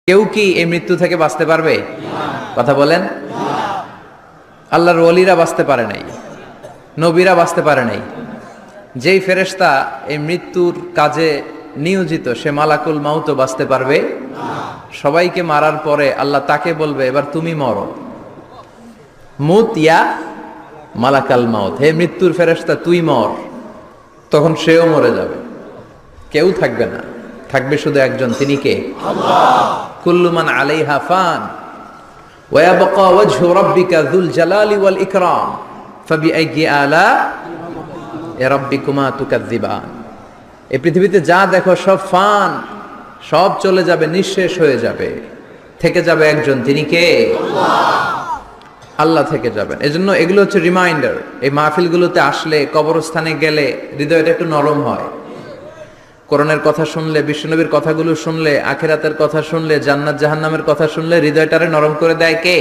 কেউ কি এই মৃত্যু থেকে বাঁচতে পারবে? কথা বলেন। আল্লাহর ওলিরা বাঁচতে পারে নাই, নবীরা বাঁচতে পারে নাই। যেই ফেরেশতা এই মৃত্যুর কাজে নিয়োজিত সে মালাকুল মাউতও বাঁচতে পারবে? সবাইকে মারার পরে আল্লাহ তাকে বলবে, এবার তুমি মরো। মুত ইয়া মালাকাল মাউত, হে মৃত্যুর ফেরেশতা তুই মর। তখন সেও মরে যাবে, কেউ থাকবে না, থাকবে শুধু একজন, তিনি কে? আল্লাহ। কুল্লু মান আলাইহা ফান ওয়া ইয়াবকা ওয়াজহু রাব্বিকা যুল জালালি ওয়াল ইকরাম ফাবিআইয়ি আলা রাব্বিকুমা তুকাযযিবান। এই পৃথিবীতে যা দেখো সব ফান, সব চলে যাবে, নিঃশেষ হয়ে যাবে, থেকে যাবে একজন, তিনি কে? আল্লাহ। আল্লাহ থেকে যাবেন। এজন্য এগুলো হচ্ছে রিমাইন্ডার। এই মাহফিলগুলোতে আসলে, কবরস্থানে গেলে হৃদয়টা একটু নরম হয়। কোরআনের কথা শুনলে, বিশ্বনবীর কথাগুলো শুনলে, আখিরাতের কথা শুনলে, জান্নাত জাহান্নামের কথা শুনলে হৃদয়টারে নরম করে দেয় কে?